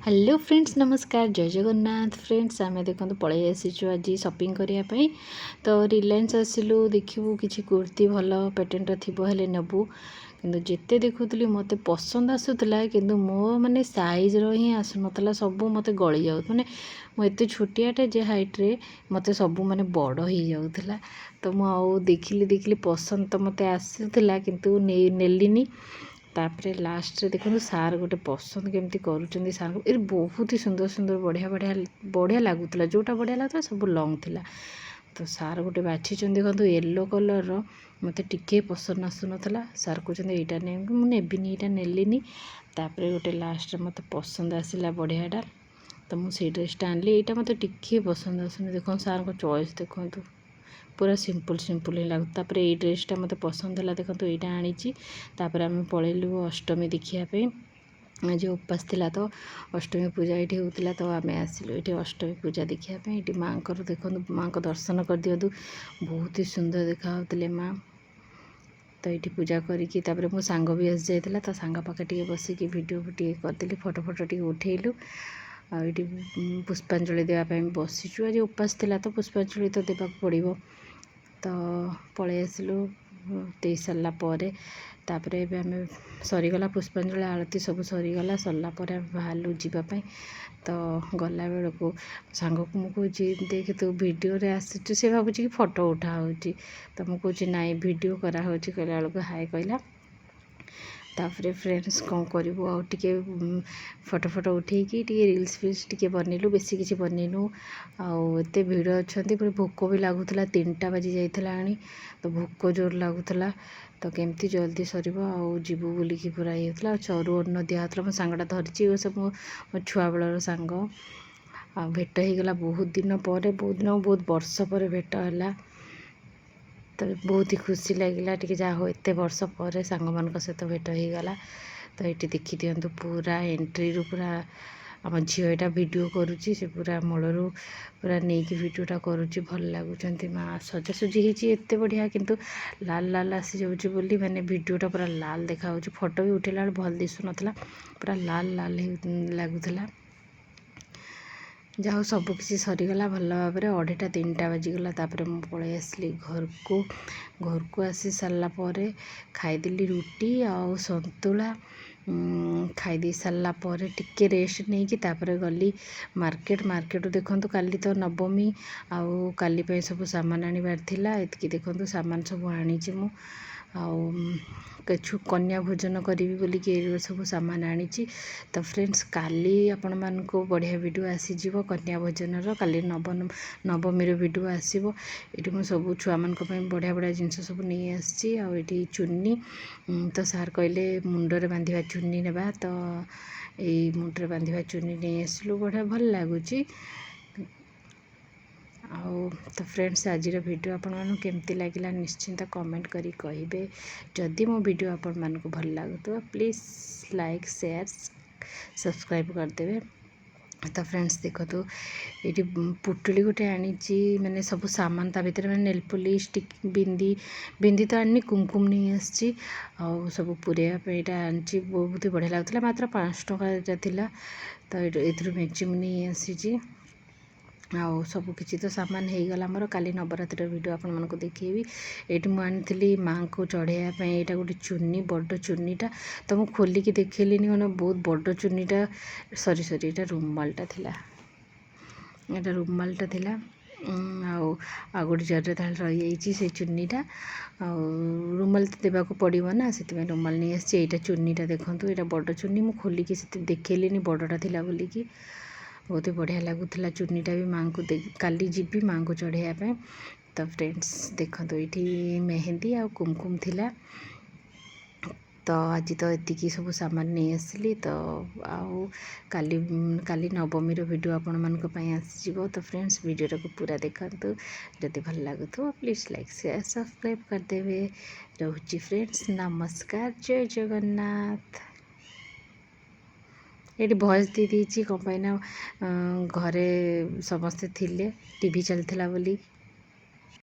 hello friends नमस्कार जय Jagannath friends आम देखो पलि आसीचु आज शॉपिंग करने तो रिलायंस आसिलु देखू किसी कुर्ती भल पैटर्न थी हेल्ले नेबू कि जिते देखुली मत पसंद आसूला कि मो माने सैज रि आसूना सब मत गली जाऊ मैंने मुझे छोटियाटे जे हाइट्रे मत सब माने बड़ हो जाऊला तो मुझे देखिली पसंद तो मत आसूला किंतु नेलिनी तापर लास्ट देखो सार गोटे पसंद केमती कर सार ये बहुत ही सुंदर सुंदर बढ़िया बढ़िया बढ़िया लगुला जोटा बढ़िया लगुला सब लंग थिला तो सार गोटे बाछी देखो येलो कलर मत टिके पसंद आसूना सार कहते यहाँ ने मुझे यहाँ नेलिनी तापर गोटे लास्ट मत पसंद आसला बढ़ियाटा तो मुझे ड्रेसटा आनली यहाँ मत टिके पसंद आसुनी देखो सार को चॉइस देखो पूरा सिंपल सिंपल ही लगता ये ड्रेसटा मत पसंद है देखो यहाँ आनी आम पलैलु अष्टमी देखापी आज उपास थिला तो अष्टमी पूजा ये होता तो आम आसिलु ये अष्टमी पूजा देखापी ये माँ को देखो माँ को दर्शन कर दिंतु बहुत ही सुंदर देखा माँ तो ये पूजा करी मो सांग भी आसी जाता तो सांग पाखे टे बसिकी भिडियो टे करदेली फोटो फोटो टे उठेलु आठी पुष्पांजलि देवाई बसीचु आज उपास थिला तो पुष्पांजलि तो देवाक पड़ो तो पलि आसिलु दे सारापर तापर आम सरीगला पुष्पांजलि आरती सब सरीगला सरलापर बाहरलु जावाई तो गला बेल को सांग को मुझे देख तो वीडियो रे आसी से भावुँ कि फोटो उठा हो तो मुझे नाई वीडियो कराऊँ कहला बेलू हाय कहला तापर फ्रेंड्स कौन करूँ आउे फोटो फोटो उठेकी रिल्स फिल्स टे बनइलु बेसी किसी बनइनु आत भिड़ अच्छा पूरे भोक भी लगुला 3टा बाजी जाइला तो भोक जोर लगुला तो केमती जल्दी सर जीवु बोलिकी पूरा ये होता चरु अन्न दिहला मो सांगटा धरी सब मो छुआ बेलर सांग आ भेट होगला बहुत दिन पर बहुत वर्ष पर भेट है तो बहुत ही खुशी लगिला टी जहाँ हो एत वर्ष पर सांग मान सहित भेट होगला तो ये देखी दिंतु पूरा एंट्री रू पूरा आम झील यहाँ वीडियो करुच्ची से पूरा मूलर पूरा नहीं कि वीडियोटा करुच्ची भल लगुच माँ सजासजी होते बढ़िया किंतु लाल लाल आसी जाऊँगी बोली मैंने वीडियोटा पूरा लाल देखा फोटो भी उठेला भल दिशु नाला पूरा लाल लाल लगुला जहाँ सबकि सरीगला भल भाव में 2:30-3टा बाजिगला तापर मुझे पलि आसली घर को आसी सारापर खाईदेली रुटी आउ संतुला खाईदे सारापर टिके रेस्ट नहीं कि तापर गली मार्केट देखो काली तो नवमी आउ काली सब सामान आनिबार थिला एतकी देखो सामान सब आनी मु कछु कन्या भोजन करी बोलिकी सब सामान आनी तो फ्रेंड्स काली आपण मानक बढ़िया वीडियो आसीज कन्या भोजन काली नवमी वीडियो आसो ये मुझे सब छुआ मान बढ़िया बढ़िया जिनस सब नहीं आसी आठी चुन्नी तो सार कहले मुंडरे बांधा चुन्नी नेबा तो ये मुंडरे बांधा चुन्नी नहीं आसलु बढ़िया भल लगुच तो फ्रेंड्स आज वीडियो आपण मानू केमती लगिला निश्चिंत कमेंट करी कहिबे जदि मो वीडियो आपण मानू भल लागुतो प्लीज़ लाइक शेयर सब्सक्राइब करदेवे तो फ्रेंड्स देखो तो ये पुटुली गोटे आनी मैंने सब सामान ता भीतर मैंने नेल पॉलिश बिंदी तो आनी कुमकुम नहीं आसी सब पूरेवाई यहाँ आनी बहुत ही बढ़िया लगुला मात्र 5 टଙ୍କା तो ये मैक्सिम नहीं आसी आउ सब किसी तो सामान हो गला मोर काली नवरात्रि वीडियो आपण मानक देखी ये मुझे माँ को चढ़ाई यहाँ गोटे चुन्नी बड़ चुन्नीटा तो मुझे खोलिकी देखली बहुत बड़ चुन्नीटा सरी यहाँ रुमालटा थिला यहाँ रुमालटा थिला आ गोटे जरे ताल रही से चुन्नीटा रुमाल तो देवाक पड़ो ना से रुमाल नहीं आसी यहाँ चुन्नीटा देखो यहाँ बड़ चुन्नी मुझे खोलिकी से देखली बड़टा थिला बोलिकी बहुत ही बढ़िया लगुला चुन्नीटा भी माँ को काली जीवी माँ को चढ़ाई तो फ्रेंड्स देखो ये मेहंदी आ कुमकुम थिला तो आज तो एतिकी सब सामान नहीं आसली तो आउ काली नवमी वीडियो आपण मानक आसीजो तो फ्रेंड्स वीडियो को पूरा देखंतु जदि भल लगु तो प्लीज़ लाइक शेयर सब्सक्राइब करदेवे रोची फ्रेंड्स नमस्कार जय जगन्नाथ ये भॉइस दी कौन घरे समस्ते थिले टीवी चलता बोली